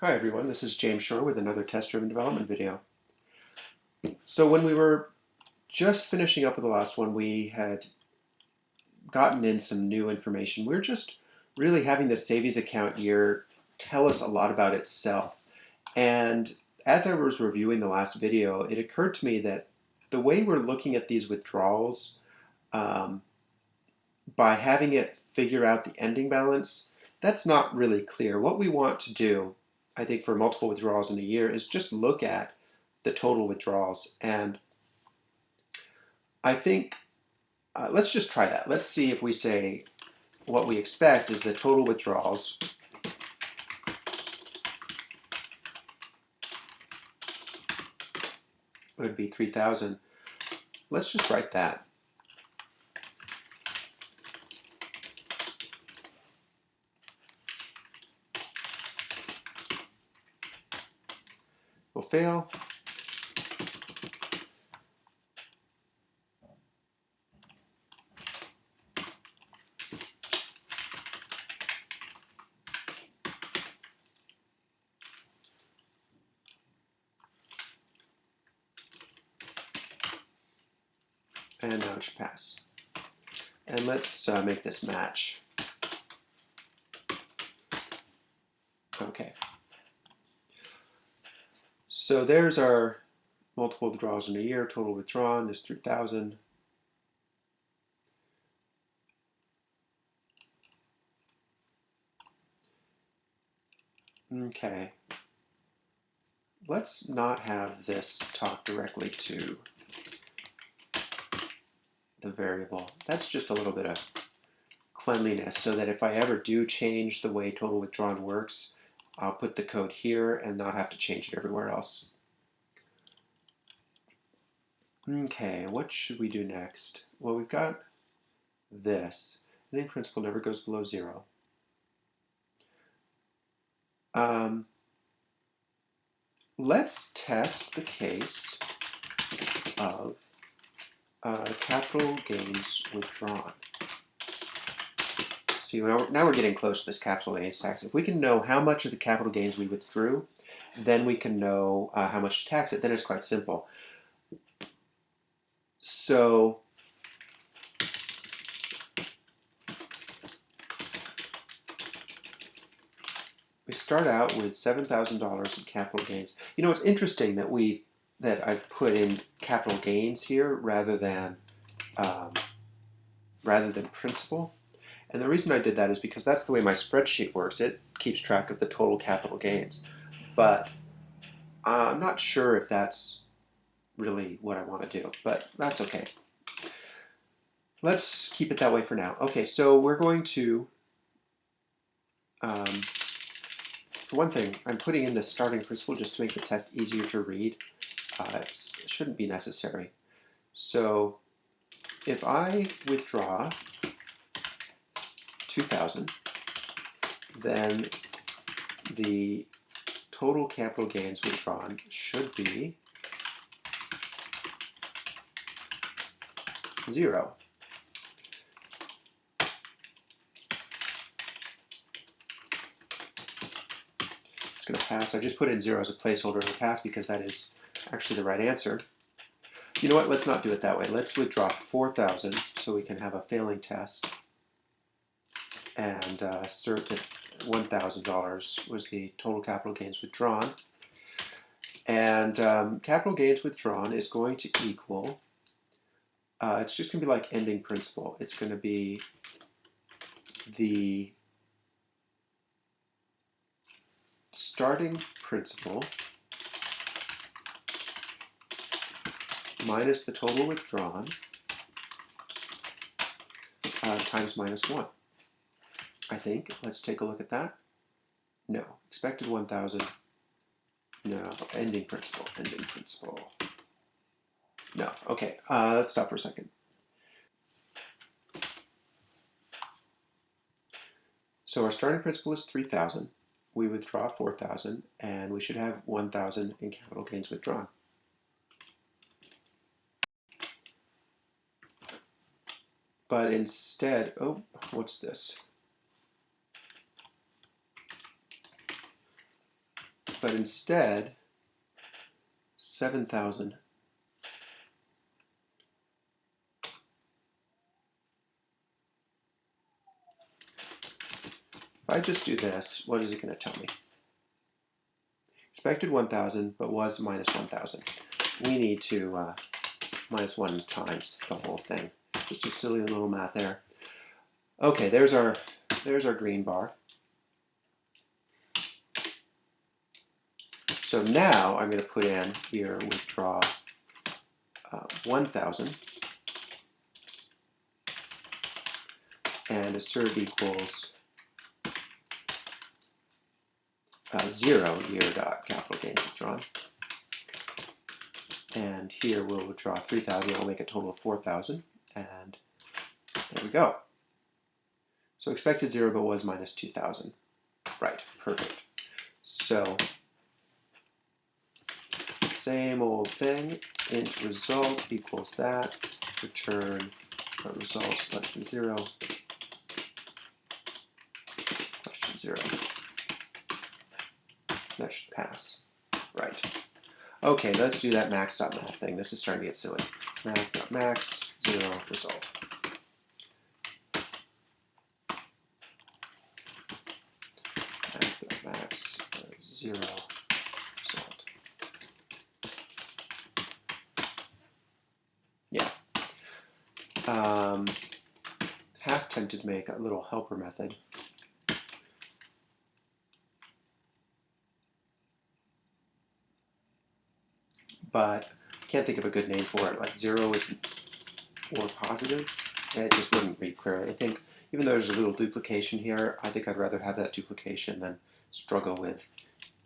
Hi everyone, this is James Shore with another test-driven development video. So when we were just finishing up with the last one, we had gotten in some new information. We're just really having the savings account year tell us a lot about itself. And as I was reviewing the last video, it occurred to me that the way we're looking at these withdrawals, by having it figure out the ending balance, that's not really clear. What we want to do, I think, for multiple withdrawals in a year is just look at the total withdrawals. And I think, let's just try that. Let's see if we say what we expect is the total withdrawals would be 3,000. Let's just write that. Will fail. And now it should pass. And let's make this match. Okay. So there's our multiple withdrawals in a year. Total withdrawn is 3,000. Okay. Let's not have this talk directly to the variable. That's just a little bit of cleanliness so that if I ever do change the way total withdrawn works, I'll put the code here and not have to change it everywhere else. Okay, what should we do next? Well, we've got this. Ending principal never goes below 0. Let's test the case of capital gains withdrawn. See, now we're getting close to this capital gains tax. If we can know how much of the capital gains we withdrew, then we can know how much to tax it. Then it's quite simple. So we start out with $7,000 in capital gains. You know, it's interesting that I've put in capital gains here rather than principal. And the reason I did that is because that's the way my spreadsheet works. It keeps track of the total capital gains. But I'm not sure if that's really what I want to do, but that's okay. Let's keep it that way for now. Okay, so we're going to, for one thing, I'm putting in the starting principal just to make the test easier to read. It shouldn't be necessary. So if I withdraw 2,000, then the total capital gains withdrawn should be 0. It's going to pass. I just put in 0 as a placeholder to pass because that is actually the right answer. You know what? Let's not do it that way. Let's withdraw 4,000 so we can have a failing test and assert that $1,000 was the total capital gains withdrawn. And capital gains withdrawn is going to equal, it's just going to be like ending principal. It's going to be the starting principal minus the total withdrawn times minus 1. I think. Let's take a look at that. No. Expected 1,000. No. Ending principal. Ending principal. No. Okay. Let's stop for a second. So our starting principal is 3,000. We withdraw 4,000, and we should have 1,000 in capital gains withdrawn. But instead, oh, what's this? but instead 7,000. If I just do this, what is it going to tell me? Expected 1,000, but was minus 1,000. We need to minus 1 times the whole thing. Just a silly little math there. Okay, there's our green bar. So now I'm going to put in here withdraw 1,000 and assert equals 0 year dot capital gains withdrawn. And here we'll withdraw 3,000. It'll make a total of 4,000. And there we go. So expected 0 but was minus 2,000. Right, perfect. So same old thing, int result equals that, return result less than 0, question 0. That should pass. Right. Okay, let's do that max.math thing. This is starting to get silly. Math.max, 0, result. Math.max, 0, result. Yeah. Half tempted to make a little helper method. But I can't think of a good name for it, like 0 or positive. And it just wouldn't read clearly. I think even though there's a little duplication here, I think I'd rather have that duplication than struggle with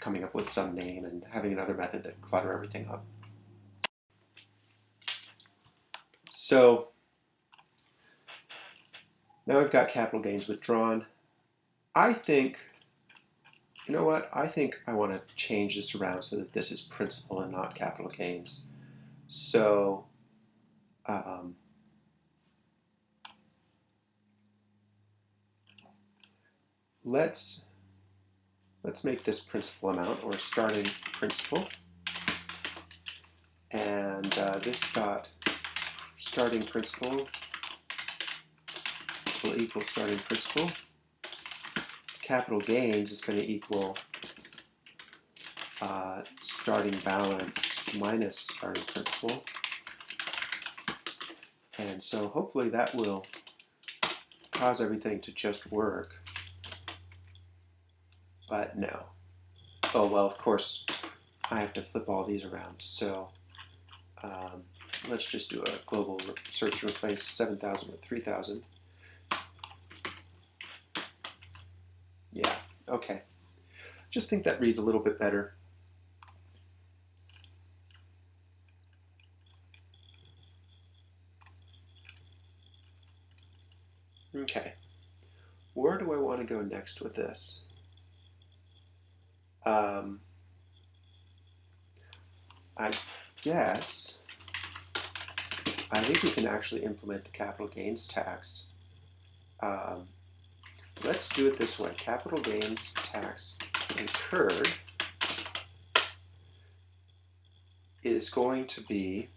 coming up with some name and having another method that clutter everything up. So now we've got capital gains withdrawn. I think, you know what, I think I want to change this around so that this is principal and not capital gains. So let's make this principal amount, or starting principal. And this got starting principal will equal starting principal. Capital gains is going to equal starting balance minus starting principal. And so hopefully that will cause everything to just work. But no. Oh, well, of course, I have to flip all these around. So let's just do a global search and replace 7,000 with 3,000. Yeah, okay. Just think that reads a little bit better. Okay. Where do I want to go next with this? I guess I think we can actually implement the capital gains tax. Let's do it this way. Capital gains tax incurred is going to be,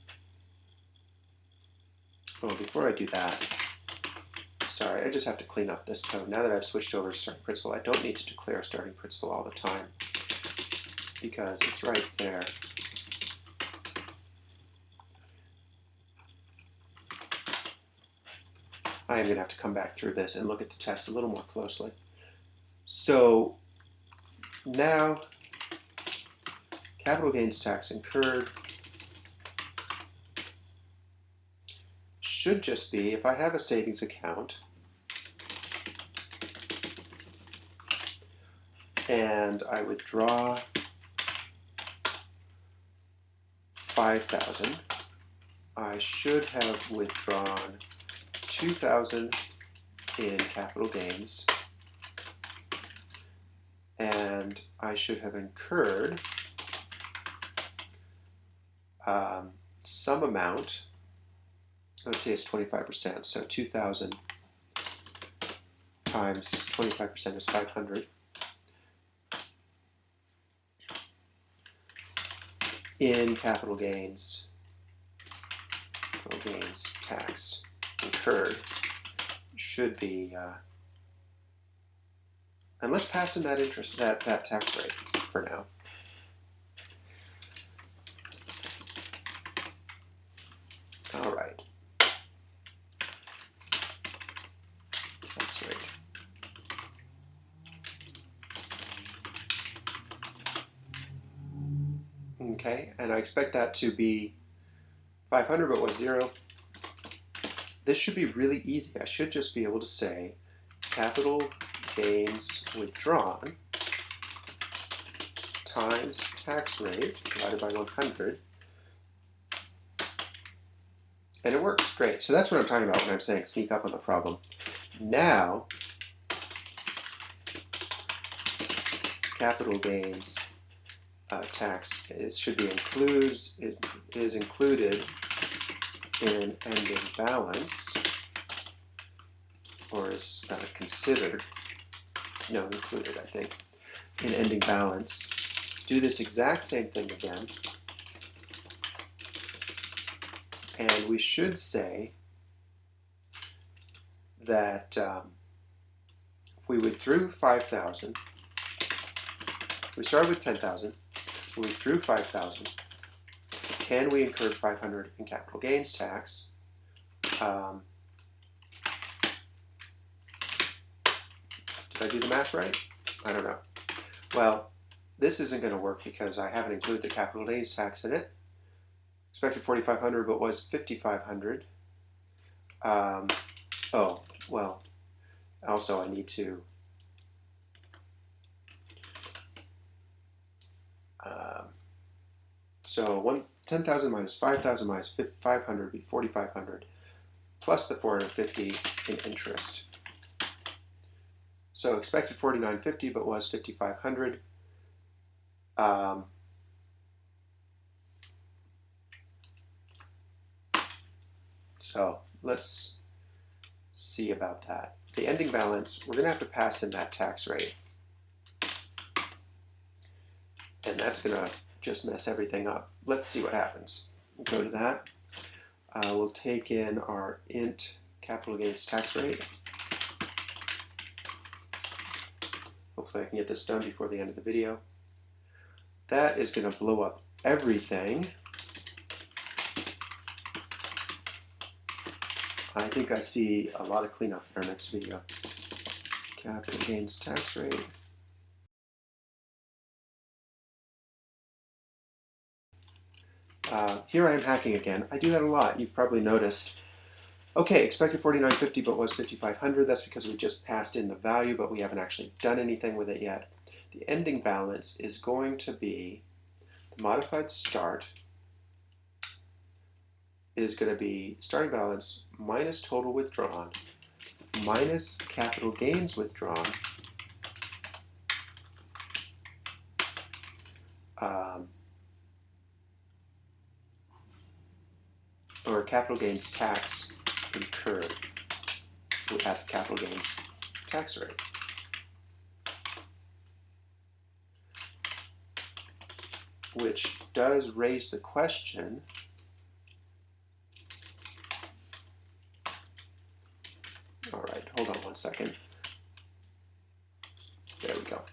oh, before I do that, sorry, I just have to clean up this code. Now that I've switched over to starting principal, I don't need to declare starting principal all the time because it's right there. I am going to have to come back through this and look at the test a little more closely. So now, capital gains tax incurred should just be, if I have a savings account and I withdraw 5,000, I should have withdrawn 2,000 in capital gains, and I should have incurred some amount. Let's say it's 25%, so 2,000 times 25% is 500. in capital gains tax incurred should be, and let's pass in that that tax rate for now. All right. Tax rate. Okay, and I expect that to be 500, but was 0. This should be really easy. I should just be able to say capital gains withdrawn times tax rate divided by 100. And it works. Great. So that's what I'm talking about when I'm saying sneak up on the problem. Now, capital gains tax should be is included in ending balance, or is considered, no, included, I think, in ending balance. Do this exact same thing again. And we should say that if we withdrew 5,000, we started with 10,000, we withdrew 5,000, and we incurred 500 in capital gains tax. Did I do the math right? I don't know. Well, this isn't going to work because I haven't included the capital gains tax in it. Expected 4,500, but was 5,500. Oh, well, also I need to so 10,000 minus 5,000 minus 500 would be 4,500 plus the 450 in interest. So expected 4,950, but was 5,500. So let's see about that. The ending balance, we're going to have to pass in that tax rate. And that's going to just mess everything up. Let's see what happens. We'll go to that. We'll take in our int capital gains tax rate. Hopefully I can get this done before the end of the video. That is going to blow up everything. I think I see a lot of cleanup in our next video. Capital gains tax rate. Here I am hacking again. I do that a lot. You've probably noticed. Okay, expected 4,950, but was 5,500. That's because we just passed in the value, but we haven't actually done anything with it yet. The ending balance is going to be, the modified start is going to be starting balance minus total withdrawn minus capital gains withdrawn or capital gains tax incurred at the capital gains tax rate. Which does raise the question, all right, hold on one second. There we go.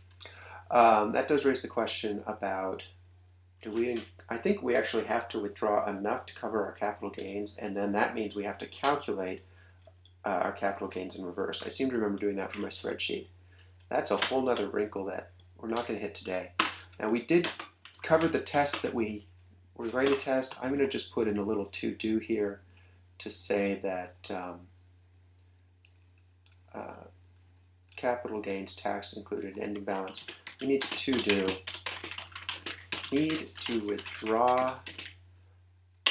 That does raise the question about, I think we actually have to withdraw enough to cover our capital gains, and then that means we have to calculate our capital gains in reverse. I seem to remember doing that from my spreadsheet. That's a whole nother wrinkle that we're not going to hit today. Now we did cover the test that we were going to test. I'm going to just put in a little to-do here to say that capital gains tax included in ending balance. We need to withdraw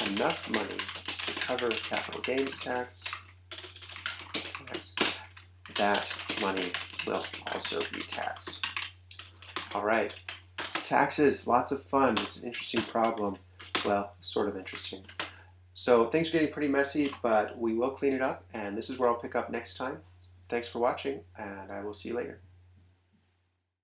enough money to cover capital gains tax. That money will also be taxed. All right, taxes, lots of fun. It's an interesting problem. Well, sort of interesting. So things are getting pretty messy, but we will clean it up, and this is where I'll pick up next time. Thanks for watching, and I will see you later.